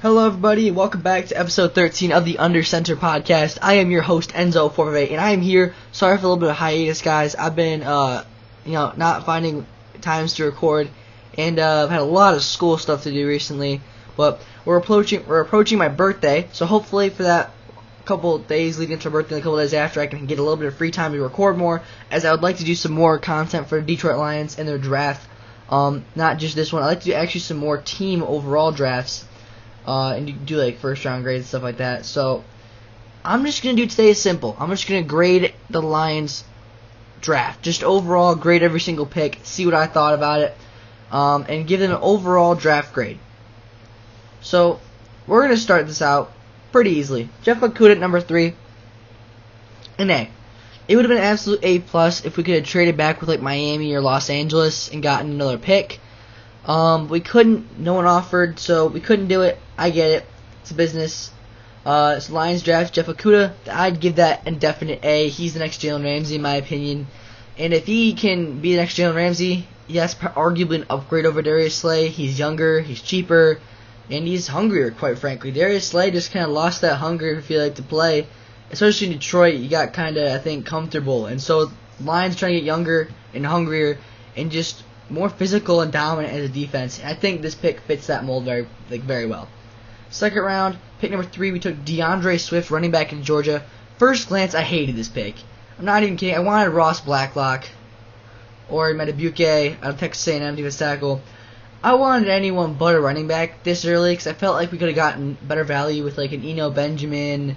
Hello everybody, and welcome back to episode 13 of the Under Center podcast. I am your host, Enzo458, and I am here. Sorry for a little bit of hiatus, guys. I've been, not finding times to record, and I've had a lot of school stuff to do recently, but we're approaching my birthday, so hopefully for that couple of days leading into my birthday and a couple of days after, I can get a little bit of free time to record more, as I would like to do some more content for the Detroit Lions and their draft. Not just this one. I'd like to do actually some more team overall drafts. And you can do like first round grades and stuff like that. So I'm just gonna do today is simple. I'm just gonna grade the Lions draft, just overall grade every single pick, see what I thought about it, and give them an overall draft grade. So we're gonna start this out pretty easily. Jeff Okudah at number 3, an A. It would have been an absolute A+ if we could have traded back with like Miami or Los Angeles and gotten another pick. We couldn't. No one offered, so we couldn't do it. I get it. It's a business. It's Lions draft. Jeff Okudah, I'd give that an definite A. He's the next Jalen Ramsey, in my opinion. And if he can be the next Jalen Ramsey, yes, arguably an upgrade over Darius Slay. He's younger, he's cheaper, and he's hungrier, quite frankly. Darius Slay just kind of lost that hunger, if you like to play. Especially in Detroit, you got kind of, I think, comfortable. And so Lions trying to get younger and hungrier and just more physical and dominant as a defense. I think this pick fits that mold very well. Second round, pick number 3, we took Deandre Swift, running back in Georgia. First glance, I hated this pick. I'm not even kidding. I wanted Ross Blacklock or Metabuke out of Texas A&M defensive tackle. I wanted anyone but a running back this early because I felt like we could have gotten better value with like an Eno Benjamin.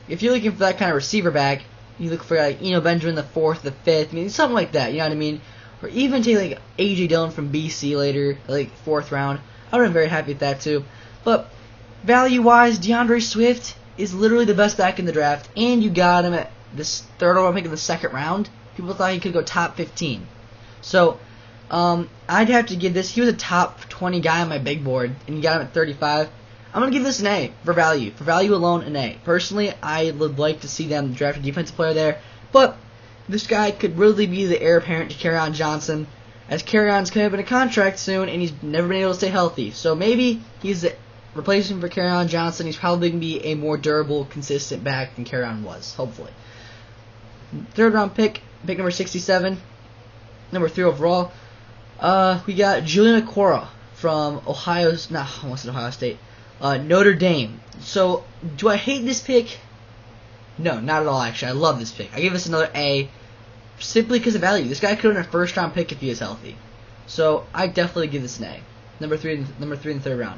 If you're looking for that kind of receiver back, you look for like Eno Benjamin the 4th, the 5th, I mean something like that. You know what I mean? Or even take like A.J. Dillon from BC later, like 4th round. I would have been very happy with that too. But value-wise, Deandre Swift is literally the best back in the draft, and you got him at this 3rd overall pick in the 2nd round. People thought he could go top 15. So I'd have to give this. He was a top 20 guy on my big board, and you got him at 35. I'm gonna give this an A for value. For value alone, an A. Personally, I would like to see them draft a defensive player there, but this guy could really be the heir apparent to Kerryon Johnson, as Kerryon's coming up in a contract soon, and he's never been able to stay healthy. So maybe he's the replacement for Kerryon Johnson. He's probably going to be a more durable, consistent back than Kerryon was, hopefully. 3rd round pick number 67, number 3 overall. We got Julian Acorah from Ohio State, Notre Dame. So, do I hate this pick? No, not at all, actually. I love this pick. I give this another A simply because of value. This guy could have been a first-round pick if he is healthy. So, I definitely give this an A. Number 3 in the 3rd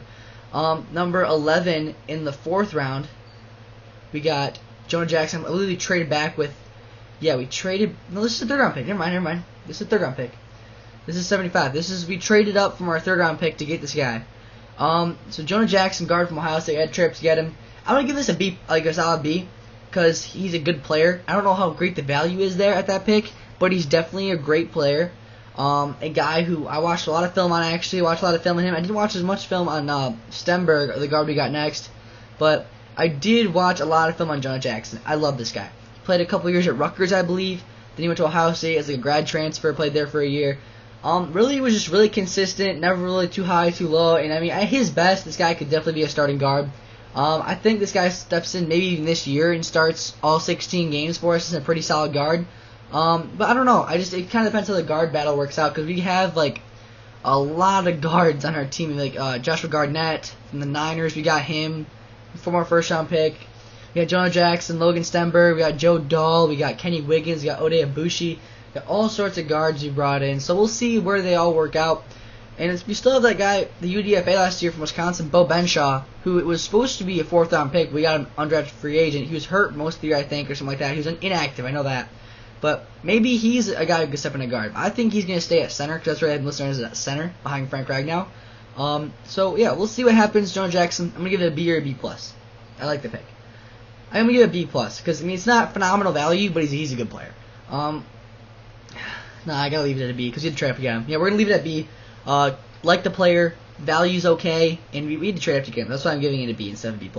round. Number 11 in the 4th round, we got Jonah Jackson. I literally traded back with... Yeah, we traded... No, this is a 3rd round pick. Never mind. This is a 3rd round pick. This is 75. We traded up from our 3rd round pick to get this guy. So Jonah Jackson, guard from Ohio State, I had a trip to get him. I'm going to give this a B, like a solid B, because he's a good player. I don't know how great the value is there at that pick, but he's definitely a great player. A guy who I watched a lot of film on. I actually watched a lot of film on him. I didn't watch as much film on Steinberg, the guard we got next, but I did watch a lot of film on Jonah Jackson. I love this guy. He played a couple years at Rutgers, I believe. Then he went to Ohio State as like a grad transfer, played there for a year. Really was just really consistent, never really too high, too low, and I mean, at his best, this guy could definitely be a starting guard. I think this guy steps in maybe even this year and starts all 16 games for us as a pretty solid guard. But I don't know. It kind of depends how the guard battle works out, because we have like a lot of guards on our team. Like Joshua Garnett from the Niners, we got him, former 1st-round pick. We got Jonah Jackson, Logan Steinberg, we got Joe Dahl, we got Kenny Wiggins, we got Ode Abushi. We got all sorts of guards we brought in. So we'll see where they all work out. And we still have that guy, the UDFA last year from Wisconsin, Bo Benshaw, who was supposed to be a 4th-round pick. We got him undrafted free agent. He was hurt most of the year, I think, or something like that. He was inactive, I know that. But maybe he's a guy who can step in a guard. I think he's going to stay at center, because that's where I'm listening at center, behind Frank Ragnow. So, yeah, we'll see what happens. Jonah Jackson, I'm going to give it a B or a B+. I like the pick. I'm going to give it a B+, because, I mean, it's not phenomenal value, but he's a good player. Nah, I got to leave it at a B, because we had to trade up to get him. Yeah, we're going to leave it at B. Like the player, value's okay, and we need to trade up to get him. That's why I'm giving it a B instead of a B+.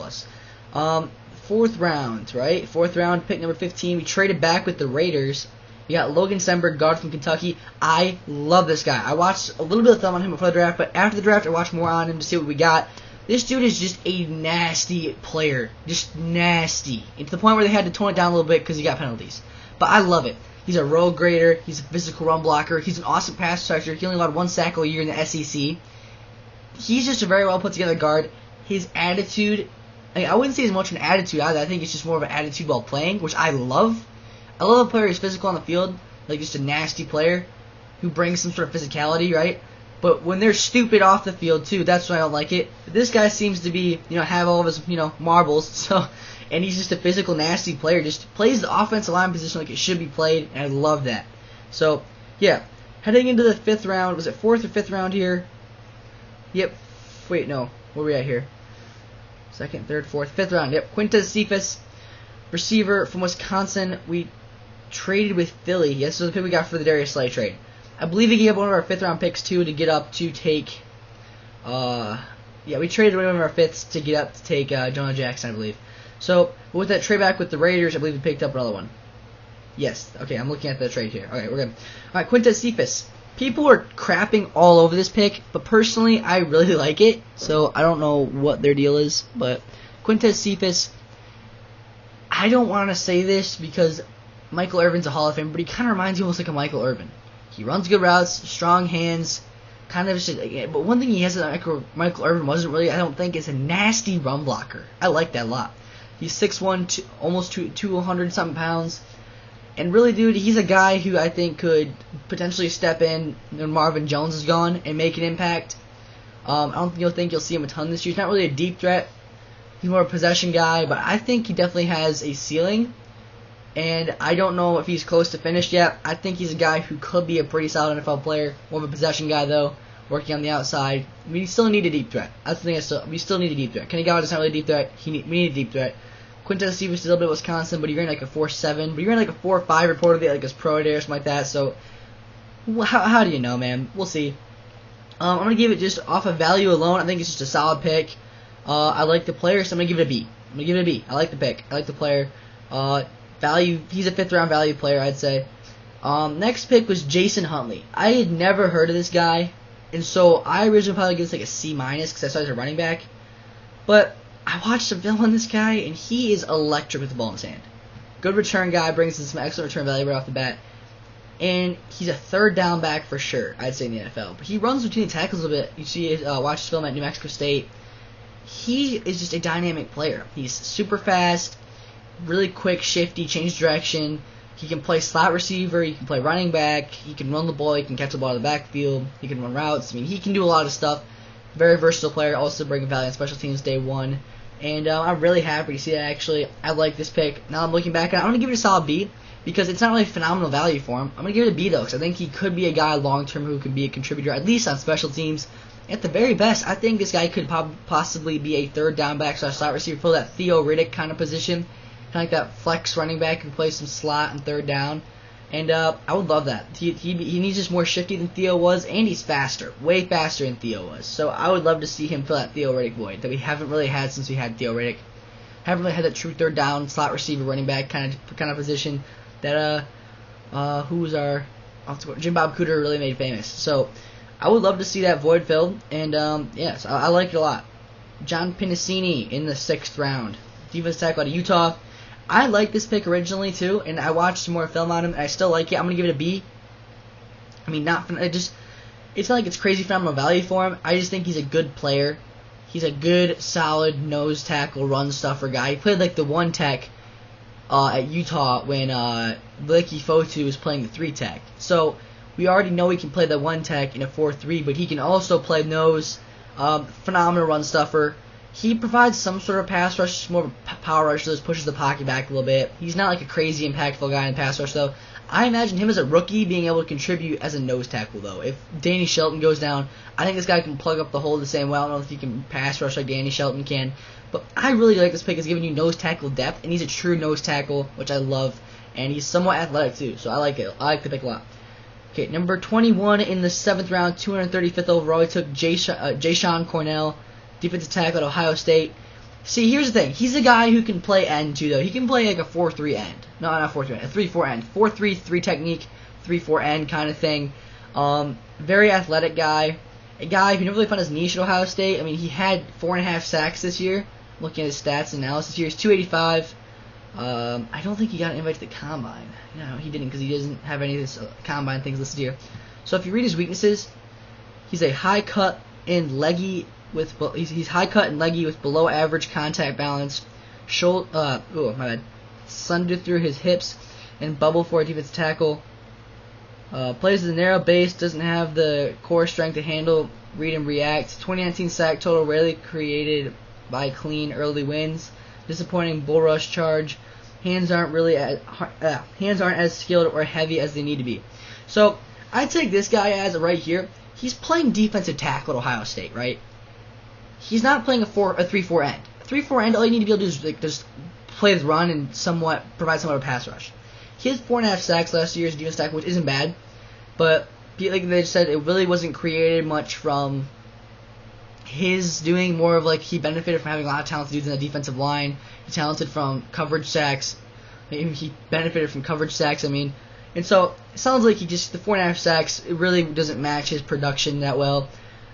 4th round, right? 4th round, pick number 15. We traded back with the Raiders. We got Logan Steinberg, guard from Kentucky. I love this guy. I watched a little bit of film on him before the draft, but after the draft, I watched more on him to see what we got. This dude is just a nasty player. Just nasty. And to the point where they had to tone it down a little bit because he got penalties. But I love it. He's a road grader. He's a physical run blocker. He's an awesome pass protector. He only allowed 1 sack a year in the SEC. He's just a very well put together guard. His attitude, I wouldn't say it's much of an attitude either. I think it's just more of an attitude while playing, which I love. I love a player who's physical on the field, like just a nasty player who brings some sort of physicality, right? But when they're stupid off the field too, that's when I don't like it. This guy seems to be, have all of his, marbles. So, and he's just a physical, nasty player. Just plays the offensive line position like it should be played, and I love that. So, yeah, heading into the 5th round. Was it 4th or 5th round here? Yep. Wait, no. Where are we at here? 2nd, 3rd, 4th, 5th round. Yep. Quintez Cephas, receiver from Wisconsin. We traded with Philly. Yes, so the pick we got for the Darius Slay trade. I believe he gave one of our 5th round picks too to get up to take. We traded one of our 5ths to get up to take Jonah Jackson, I believe. So with that trade back with the Raiders, I believe we picked up another one. Yes. Okay, I'm looking at the trade here. Okay, we're good. All right, Quintez Cephas. People are crapping all over this pick, but personally, I really like it. So I don't know what their deal is, but Quintez Cephas. I don't want to say this because Michael Irvin's a Hall of Famer, but he kind of reminds me almost like a Michael Irvin. He runs good routes, strong hands, kind of shit. But one thing he has that Michael Irvin wasn't really, I don't think, is a nasty run blocker. I like that a lot. He's 6'1", almost 200-something pounds. And really, dude, he's a guy who I think could potentially step in when Marvin Jones is gone and make an impact. I don't think you'll see him a ton this year. He's not really a deep threat. He's more a possession guy, but I think he definitely has a ceiling. And I don't know if he's close to finished yet. I think he's a guy who could be a pretty solid NFL player. More of a possession guy, though, working on the outside. We still need a deep threat. That's the thing. We still need a deep threat. Kenny Gallagher's not really a deep threat. We need a deep threat. Quintez Cephas is a little bit of Wisconsin, but he ran like a 4.7. But he ran like a 4.5 reportedly, like his pro day or something like that. So, how do you know, man? We'll see. I'm going to give it just off of value alone. I think it's just a solid pick. I like the player, so I'm going to give it a B. I like the pick. I like the player. Value. He's a 5th round value player, I'd say. Next pick was Jason Hundley. I had never heard of this guy, and so I originally probably gave this like a C- because I saw he's a running back. But I watched some film on this guy, and he is electric with the ball in his hand. Good return guy, brings in some excellent return value right off the bat. And he's a 3rd down back for sure, I'd say, in the NFL. But he runs between the tackles a little bit. You see, watch his film at New Mexico State. He is just a dynamic player. He's super fast, really quick, shifty, change direction. He can play slot receiver. He can play running back. He can run the ball. He can catch the ball in the backfield. He can run routes. I mean, he can do a lot of stuff. Very versatile player. Also bringing value on special teams day one. And I'm really happy to see that, actually. I like this pick. Now I'm looking back at it. I'm going to give it a solid B because it's not really phenomenal value for him. I'm going to give it a B, though, because I think he could be a guy long-term who could be a contributor, at least on special teams. At the very best, I think this guy could possibly be a 3rd down back / slot receiver, fill that Theo Riddick kind of position. Kind of like that flex running back who plays some slot and 3rd down. And I would love that. He needs just more shifty than Theo was, and he's faster. Way faster than Theo was. So I would love to see him fill that Theo Riddick void that we haven't really had since we had Theo Riddick. Haven't really had that true 3rd down, slot receiver, running back kind of position that who was our Jim Bob Cooter really made famous. So I would love to see that void filled, and yes, I like it a lot. John Pinacini in the 6th round. Defensive tackle out of Utah. I liked this pick originally too, and I watched some more film on him, and I still like it. I'm gonna give it a B. I mean, it's not like it's crazy phenomenal value for him. I just think he's a good player. He's a good, solid nose tackle, run stuffer guy. He played like the 1 tech at Utah when Blakey Fotu was playing the 3 tech. So we already know he can play the 1 tech in a 4-3, but he can also play nose. Phenomenal run stuffer. He provides some sort of pass rush, more of a power rush, so just pushes the pocket back a little bit. He's not like a crazy impactful guy in pass rush, though. I imagine him as a rookie being able to contribute as a nose tackle, though. If Danny Shelton goes down, I think this guy can plug up the hole the same way. I don't know if he can pass rush like Danny Shelton can. But I really like this pick. It's giving you nose tackle depth, and he's a true nose tackle, which I love. And he's somewhat athletic, too, so I like it. I like the pick a lot. Okay, number 21 in the 7th round, 235th overall, he took Jayshon Cornell, defensive tackle at Ohio State. See, here's the thing. He's a guy who can play end, too, though. He can play like a 4-3 end. No, not 4-3 end. A 3-4 end. 4-3 technique, 3-4 end kind of thing. Very athletic guy. A guy who never really found his niche at Ohio State. I mean, he had 4.5 sacks this year. Looking at his stats and analysis here, he's 285. I don't think he got an invite to the combine. No, he didn't because he doesn't have any of this combine things listed here. So if you read his weaknesses, he's a high cut and leggy he's high cut and leggy with below average contact balance. Slender through his hips and bubble for a defensive tackle. Plays with a narrow base, doesn't have the core strength to handle read and react. 2019 sack total rarely created by clean early wins. Disappointing bull rush charge. Hands aren't as skilled or heavy as they need to be. So I take this guy as right here. He's playing defensive tackle at Ohio State, right? He's not playing a 3-4 end. A 3-4 end, all you need to be able to do is just play the run and provide somewhat of a pass rush. He has 4.5 sacks last year as defensive tackle, which isn't bad, but like they said, it really wasn't created much from his doing. More of like he benefited from having a lot of talented dudes in the defensive line. He talented from coverage sacks. He benefited from coverage sacks. And so it sounds like the 4.5 sacks, it really doesn't match his production that well.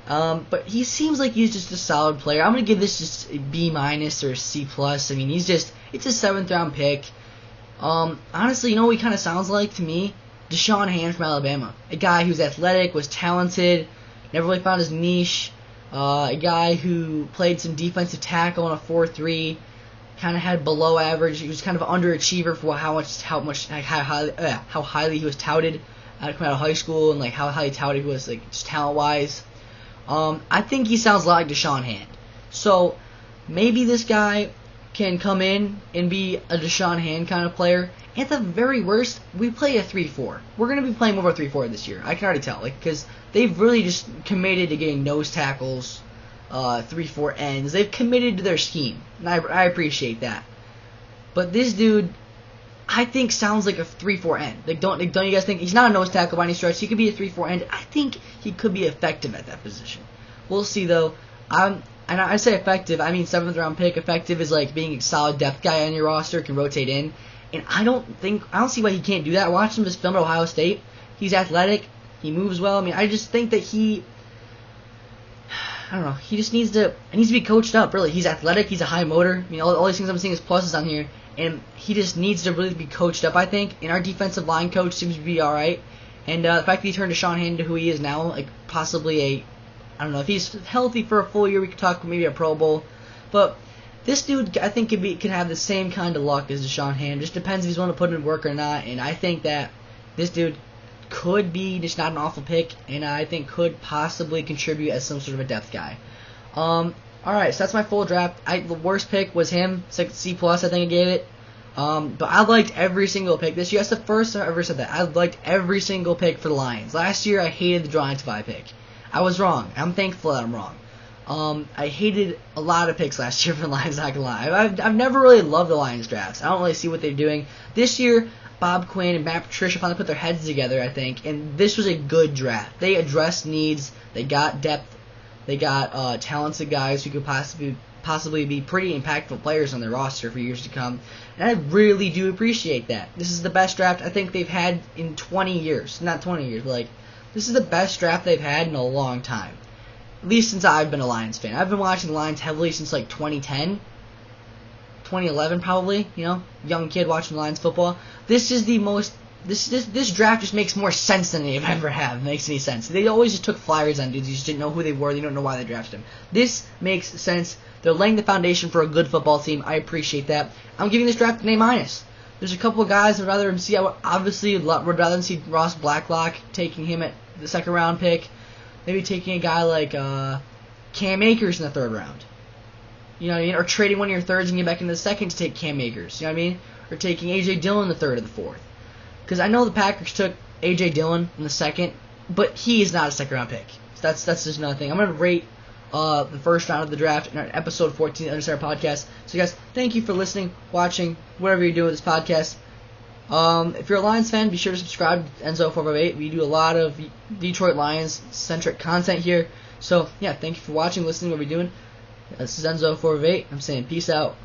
But he seems like he's just a solid player. I'm gonna give this just a B- or C+. I mean, it's a 7th round pick. Honestly, you know what he kind of sounds like to me? Deshaun Hand from Alabama. A guy who's athletic, was talented, never really found his niche. A guy who played some defensive tackle on a 4-3, kind of had below average. He was kind of an underachiever for how highly he was touted coming out of high school, and like how highly touted he was like just talent wise. I think he sounds a lot like Deshaun Hand. So maybe this guy can come in and be a Deshaun Hand kind of player. At the very worst, we play a 3-4. We're going to be playing more of a 3-4 this year. I can already tell, because they've really just committed to getting nose tackles, 3-4 ends. They've committed to their scheme, and I appreciate that. But this dude, I think, sounds like a 3-4 end. Don't you guys think he's not a nose tackle by any stretch? He could be a 3-4 end. I think he could be effective at that position. We'll see though. And I say effective, I mean 7th round pick. Effective is like being a solid depth guy on your roster, can rotate in. And I don't see why he can't do that. I watched him just film at Ohio State. He's athletic. He moves well. I mean, I just think that he just needs to be coached up, really. He's athletic. He's a high motor. I mean, all these things I'm seeing as pluses on here. And he just needs to really be coached up, I think. And our defensive line coach seems to be all right. And the fact that he turned Deshaun Hand to who he is now, like possibly if he's healthy for a full year, we could talk maybe a Pro Bowl. But this dude, I think, can have the same kind of luck as Deshaun Hand. Just depends if he's willing to put in work or not. And I think that this dude could be just not an awful pick, and I think could possibly contribute as some sort of a depth guy. Alright, so that's my full draft. The worst pick was him. It's like C+, I think I gave it. But I liked every single pick this year. That's the first time I ever said that. I liked every single pick for the Lions. Last year, I hated the Giants 5 pick. I was wrong. I'm thankful that I'm wrong. I hated a lot of picks last year for the Lions, not gonna lie. I've never really loved the Lions drafts. I don't really see what they're doing. This year, Bob Quinn and Matt Patricia finally put their heads together, I think, and this was a good draft. They addressed needs. They got depth. They got talented guys who could possibly be pretty impactful players on their roster for years to come. And I really do appreciate that. This is the best draft I think they've had in 20 years. Not 20 years, but this is the best draft they've had in a long time. At least since I've been a Lions fan. I've been watching the Lions heavily since 2010. 2011 probably, young kid watching Lions football. This draft just makes more sense than they've ever had. It makes any sense. They always just took flyers on dudes. You just didn't know who they were. You don't know why they drafted them. This makes sense. They're laying the foundation for a good football team. I appreciate that. I'm giving this draft an A-. There's a couple of guys I'd rather see. I would rather see Ross Blacklock, taking him at the 2nd round pick. Maybe taking a guy like Cam Akers in the 3rd round. You know what I mean? Or trading one of your 3rds and get back into the 2nd to take Cam Akers. You know what I mean? Or taking A.J. Dillon in the 3rd or the 4th. Because I know the Packers took A.J. Dillon in the 2nd, but he is not a 2nd round pick. So that's just another thing. I'm going to rate the 1st round of the draft in our episode 14 of the Undercenter Podcast. So guys, thank you for listening, watching, whatever you're doing with this podcast. If you're a Lions fan, be sure to subscribe to Enzo458. We do a lot of Detroit Lions-centric content here. So, yeah, thank you for watching, listening, what we're doing. This is Enzo458. I'm saying peace out.